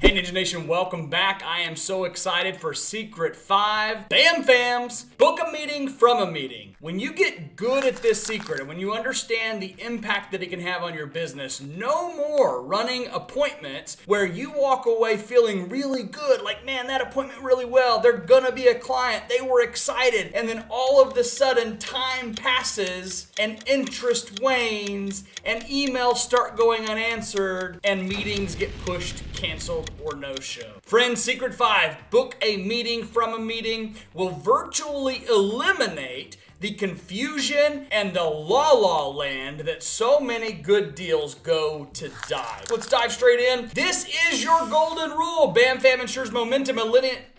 Hey Ninja Nation, welcome back. I am so excited for Secret 5. BAMFAMs! Book a meeting from a meeting. When you get good at this secret and when you understand the impact that it can have on your business, no more running appointments where you walk away feeling really good, like, man, that appointment really well. They're gonna be a client. They were excited. And then all of a sudden, time passes and interest wanes and emails start going unanswered and meetings get pushed, canceled, or no show. Friends, Secret 5, book a meeting from a meeting will virtually eliminate the confusion and the la-la land that so many good deals go to die. Let's dive straight in. This is your golden rule. BAMFAM ensures momentum,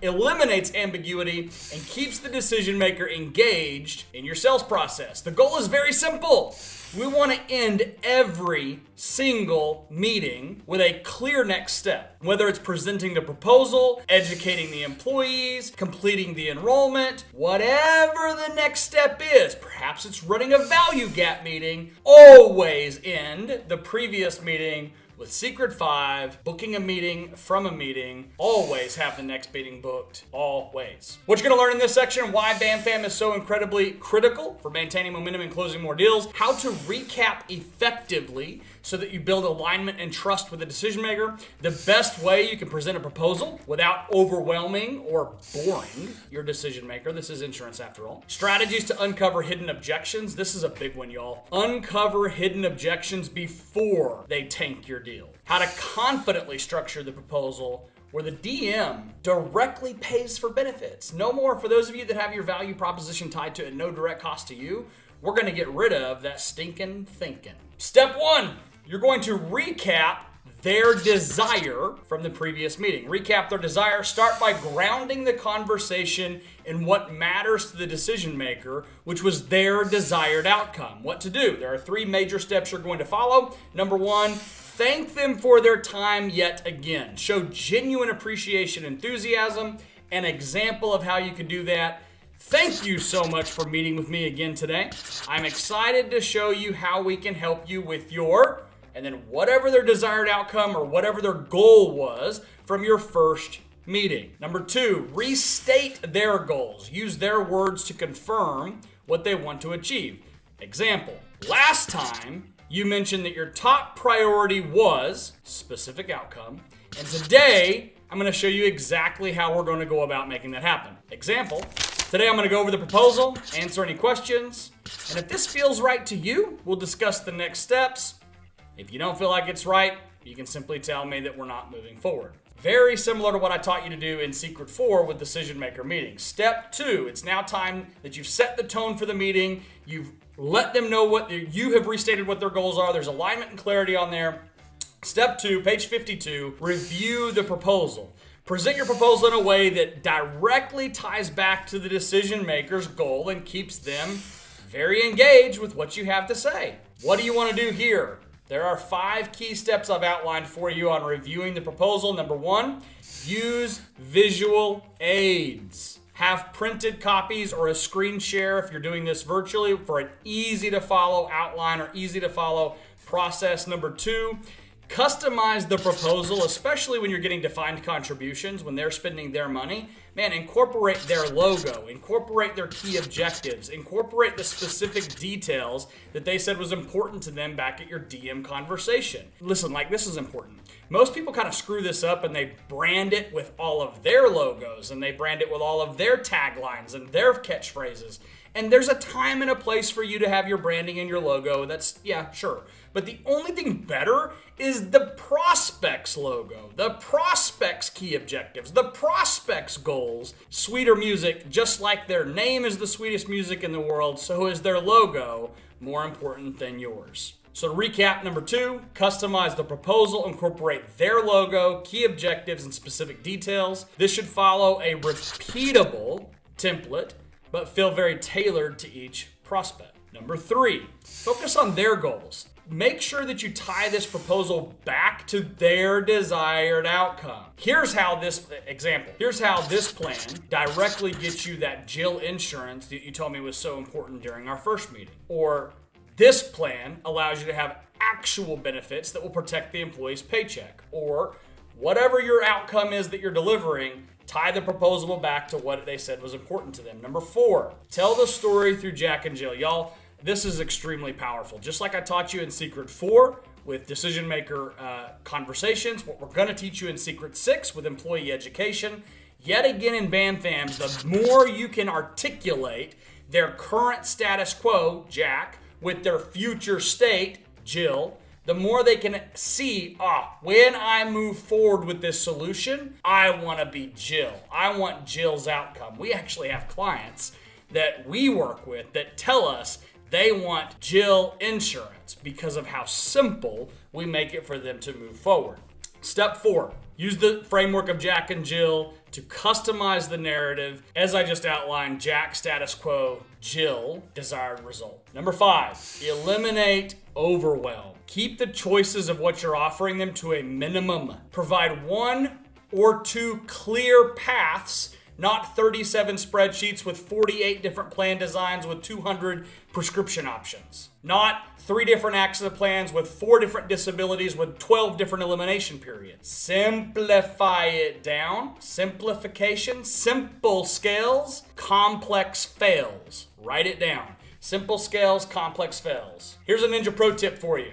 eliminates ambiguity, and keeps the decision maker engaged in your sales process. The goal is very simple. We want to end every single meeting with a clear next step. Whether it's presenting the proposal, educating the employees, completing the enrollment, whatever the next step is, perhaps it's running a value gap meeting, always end the previous meeting with Secret 5, booking a meeting from a meeting, always have the next meeting booked, always. What you're gonna learn in this section, why BAMFAM is so incredibly critical for maintaining momentum and closing more deals, how to recap effectively so that you build alignment and trust with the decision maker, the best way you can present a proposal without overwhelming or boring your decision maker. This is insurance after all. Strategies to uncover hidden objections. This is a big one, y'all. Uncover hidden objections before they tank your deal. How to confidently structure the proposal where the DM directly pays for benefits. No more, for those of you that have your value proposition tied to it, no direct cost to you, we're gonna get rid of that stinking thinking. Step 1, you're going to recap their desire from the previous meeting. Recap their desire. Start by grounding the conversation in what matters to the decision maker, which was their desired outcome. What to do? There are 3 major steps you're going to follow. Number 1, thank them for their time yet again. Show genuine appreciation, enthusiasm. An example of how you can do that. Thank you so much for meeting with me again today. I'm excited to show you how we can help you with your, and then whatever their desired outcome or whatever their goal was from your first meeting. Number 2, restate their goals. Use their words to confirm what they want to achieve. Example, last time you mentioned that your top priority was specific outcome, and today I'm going to show you exactly how we're going to go about making that happen. Example, today I'm going to go over the proposal, answer any questions, and if this feels right to you, we'll discuss the next steps. If you don't feel like it's right, you can simply tell me that we're not moving forward. Very similar to what I taught you to do in Secret 4 with decision maker meetings. Step 2, it's now time that you've set the tone for the meeting. You've let them know what you have restated what their goals are. There's alignment and clarity on there. Step 2, page 52, review the proposal. Present your proposal in a way that directly ties back to the decision maker's goal and keeps them very engaged with what you have to say. What do you want to do here? There are 5 key steps I've outlined for you on reviewing the proposal. Number 1, use visual aids. Have printed copies or a screen share if you're doing this virtually for an easy to follow outline or easy to follow process. Number 2, customize the proposal, especially when you're getting defined contributions, when they're spending their money. Man, incorporate their logo, incorporate their key objectives, incorporate the specific details that they said was important to them back at your DM conversation. Listen, like, this is important. Most people kind of screw this up and they brand it with all of their logos and they brand it with all of their taglines and their catchphrases. And there's a time and a place for you to have your branding and your logo. That's, yeah, sure. But the only thing better is the prospect's logo, the prospect's key objectives, the prospect's goals. Sweeter music, just like their name is the sweetest music in the world, so is their logo more important than yours. So to recap, number 2, customize the proposal, incorporate their logo, key objectives, and specific details. This should follow a repeatable template, but feel very tailored to each prospect. Number 3, focus on their goals. Make sure that you tie this proposal back to their desired outcome. Here's how this plan directly gets you that Jill insurance that you told me was so important during our first meeting. Or this plan allows you to have actual benefits that will protect the employee's paycheck. Or whatever your outcome is that you're delivering, tie the proposal back to what they said was important to them. Number 4, tell the story through Jack and Jill. Y'all, this is extremely powerful. Just like I taught you in Secret 4 with decision maker conversations, what we're going to teach you in Secret 6 with employee education. Yet again in BAMFAMs, the more you can articulate their current status quo, Jack, with their future state, Jill, the more they can see, when I move forward with this solution, I want to be Jill. I want Jill's outcome. We actually have clients that we work with that tell us they want Jill insurance because of how simple we make it for them to move forward. Step 4, use the framework of Jack and Jill to customize the narrative. As I just outlined, Jack status quo, Jill desired result. Number 5, eliminate overwhelm. Keep the choices of what you're offering them to a minimum. Provide 1 or 2 clear paths, not 37 spreadsheets with 48 different plan designs with 200 prescription options. Not 3 different accident plans with 4 different disabilities with 12 different elimination periods. Simplify it down. Simplification, simple scales, complex fails. Write it down. Simple scales, complex fails. Here's a ninja pro tip for you.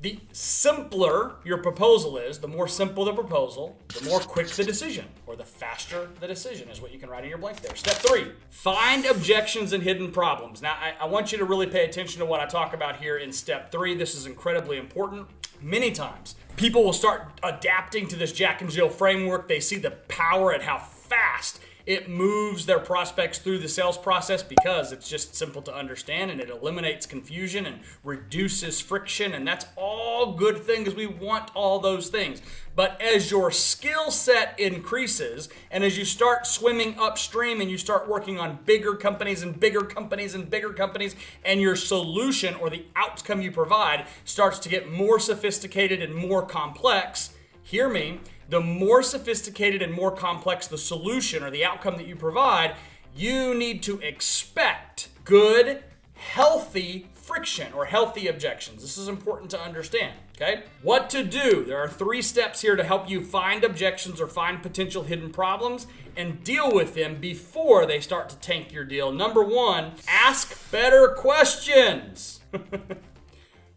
The simpler your proposal is, the more simple the proposal, the more quick the decision, or the faster the decision is what you can write in your blank there. Step 3, find objections and hidden problems. Now, I want you to really pay attention to what I talk about here in step 3. This is incredibly important. Many times, people will start adapting to this Jack and Jill framework. They see the power and how fast it moves their prospects through the sales process because it's just simple to understand and it eliminates confusion and reduces friction, and that's all good things. We want all those things. But as your skill set increases and as you start swimming upstream and you start working on bigger companies and bigger companies and bigger companies, and your solution or the outcome you provide starts to get more sophisticated and more complex, hear me, the more sophisticated and more complex the solution or the outcome that you provide, you need to expect good, healthy friction or healthy objections. This is important to understand, okay? What to do? There are 3 steps here to help you find objections or find potential hidden problems and deal with them before they start to tank your deal. Number 1, ask better questions.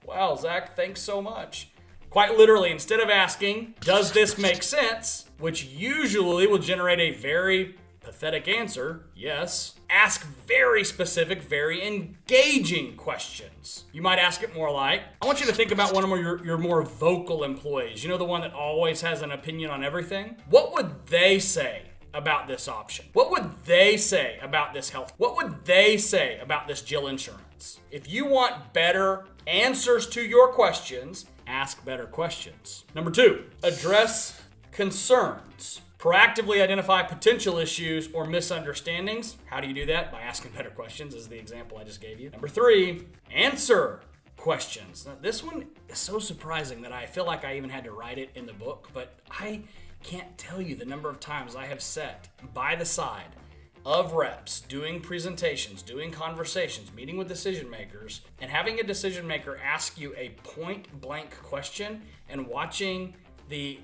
Wow, Zach, thanks so much. Quite literally, instead of asking, does this make sense, which usually will generate a very pathetic answer, yes, ask very specific, very engaging questions. You might ask it more like, I want you to think about one of your more vocal employees. You know, the one that always has an opinion on everything? What would they say about this option? What would they say about this health? What would they say about this Jill insurance? If you want better answers to your questions, ask better questions. Number 2, address concerns. Proactively identify potential issues or misunderstandings. How do you do that? By asking better questions, is the example I just gave you. Number 3, answer questions. Now, this one is so surprising that I feel like I even had to write it in the book, but I can't tell you the number of times I have sat by the side of reps doing presentations, doing conversations, meeting with decision makers, and having a decision maker ask you a point blank question and watching the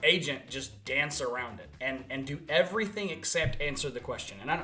agent just dance around it and do everything except answer the question. And I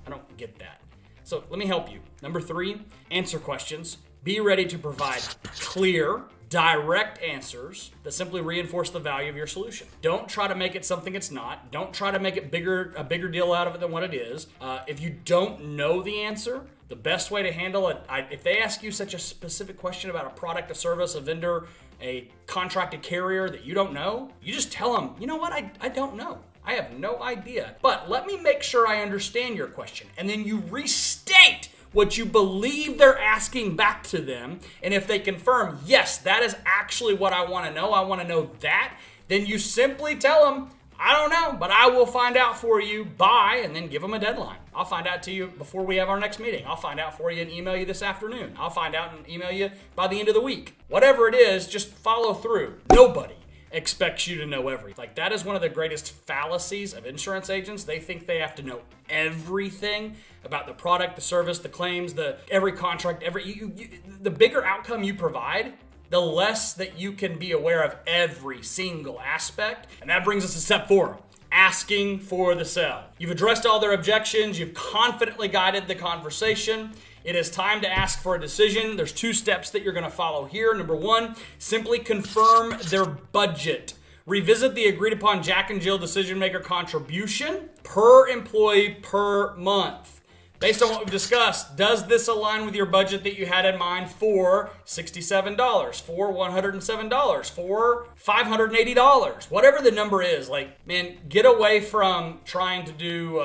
don't get that. So let me help you. Number 3, answer questions. Be ready to provide clear, direct answers that simply reinforce the value of your solution. Don't try to make it something it's not. Don't try to make it a bigger deal out of it than what it is. If you don't know the answer, the best way to handle it, if they ask you such a specific question about a product, a service, a vendor, a contracted carrier that you don't know, you just tell them, you know what, I don't know. I have no idea. But let me make sure I understand your question. And then you restate what you believe they're asking back to them, and if they confirm, yes, that is actually what I want to know that, then you simply tell them, I don't know, but I will find out for you by, and then give them a deadline. I'll find out to you before we have our next meeting. I'll find out for you and email you this afternoon. I'll find out and email you by the end of the week. Whatever it is, just follow through. Nobody expects you to know everything. Like, that is one of the greatest fallacies of insurance agents. They think they have to know everything about the product, the service, the claims, every contract, the bigger outcome you provide, the less that you can be aware of every single aspect. And that brings us to step 4. Asking for the sell. You've addressed all their objections. You've confidently guided the conversation. It is time to ask for a decision. There's 2 steps that you're going to follow here. Number 1, simply confirm their budget. Revisit the agreed upon Jack and Jill decision maker contribution per employee per month. Based on what we've discussed, does this align with your budget that you had in mind for $67, for $107, for $580? Whatever the number is, man, get away from trying to do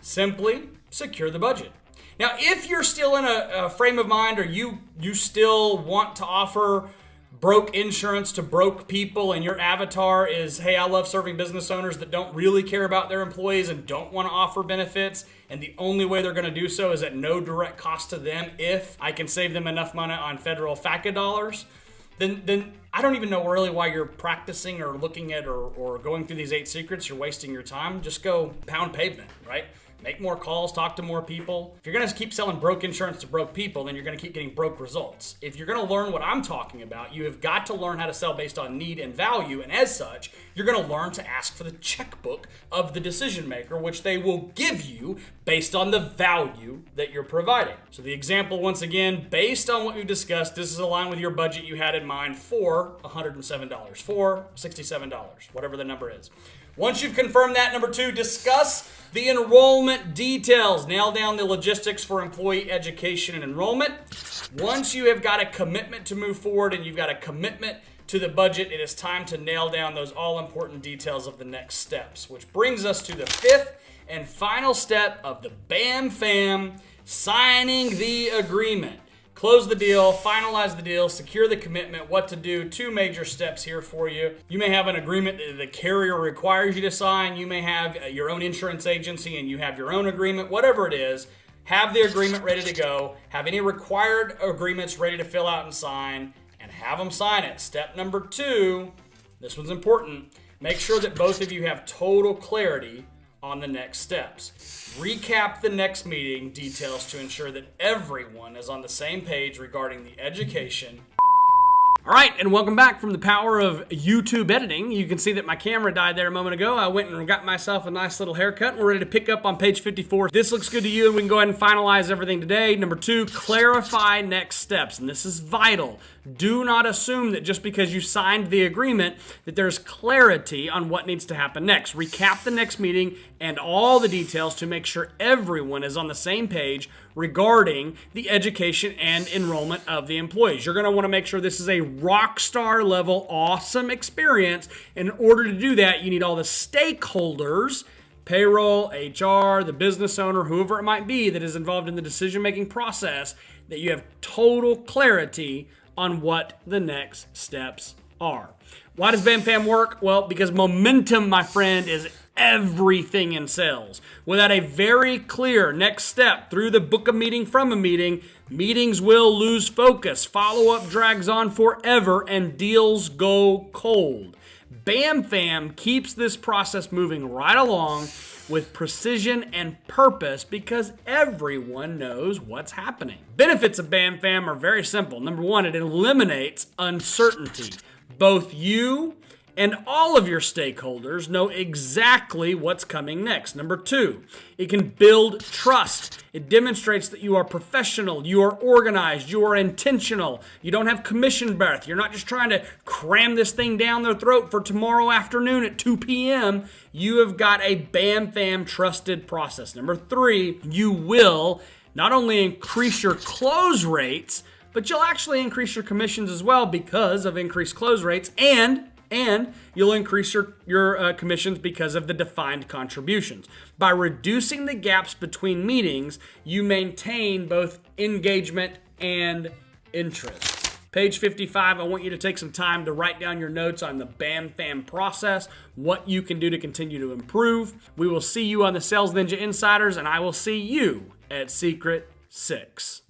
simply secure the budget. Now, if you're still in a frame of mind or you still want to offer broke insurance to broke people and your avatar is, hey, I love serving business owners that don't really care about their employees and don't want to offer benefits, and the only way they're going to do so is at no direct cost to them if I can save them enough money on federal FACA dollars, then I don't even know really why you're practicing or looking at or going through these 8 secrets. You're wasting your time. Just go pound pavement, right? Make more calls, talk to more people. If you're going to keep selling broke insurance to broke people, then you're going to keep getting broke results. If you're going to learn what I'm talking about, you have got to learn how to sell based on need and value. And as such, you're going to learn to ask for the checkbook of the decision maker, which they will give you based on the value that you're providing. So the example, once again, based on what we've discussed, this is aligned with your budget you had in mind for $107, for $67, whatever the number is. Once you've confirmed that, number 2, discuss the enrollment details. Nail down the logistics for employee education and enrollment. Once you have got a commitment to move forward and you've got a commitment to the budget, it is time to nail down those all-important details of the next steps, which brings us to the 5th and final step of the BAMFAM, signing the agreement. Close the deal, finalize the deal, secure the commitment, what to do. 2 major steps here for you. You may have an agreement that the carrier requires you to sign. You may have your own insurance agency and you have your own agreement. Whatever it is, have the agreement ready to go. Have any required agreements ready to fill out and sign, and have them sign it. Step number 2, this one's important. Make sure that both of you have total clarity on the next steps. Recap the next meeting details to ensure that everyone is on the same page regarding the education. All right, and welcome back from the power of YouTube editing. You can see that my camera died there a moment ago. I went and got myself a nice little haircut. We're ready to pick up on page 54. This looks good to you, and we can go ahead and finalize everything today. Number 2, clarify next steps, and this is vital. Do not assume that just because you signed the agreement that there's clarity on what needs to happen next. Recap the next meeting and all the details to make sure everyone is on the same page regarding the education and enrollment of the employees. You're going to want to make sure this is a rock star level awesome experience. In order to do that, you need all the stakeholders, payroll, HR, the business owner, whoever it might be that is involved in the decision-making process, that you have total clarity on what the next steps are. Why does BAMFAM work? Well, because momentum, my friend, is everything in sales. Without a very clear next step through the book a meeting from a meeting, meetings will lose focus, follow-up drags on forever, and deals go cold. BAMFAM keeps this process moving right along with precision and purpose because everyone knows what's happening. Benefits of BAMFAM are very simple. Number 1, it eliminates uncertainty. Both you and all of your stakeholders know exactly what's coming next. Number 2, it can build trust. It demonstrates that you are professional, you are organized, you are intentional. You don't have commission breath. You're not just trying to cram this thing down their throat for tomorrow afternoon at 2 p.m. You have got a BAMFAM trusted process. Number 3, you will not only increase your close rates, but you'll actually increase your commissions as well because of increased close rates, and you'll increase your commissions because of the defined contributions. By reducing the gaps between meetings, you maintain both engagement and interest. Page 55, I want you to take some time to write down your notes on the BAMFAM process, what you can do to continue to improve. We will see you on the Sales Ninja Insiders, and I will see you at Secret 6.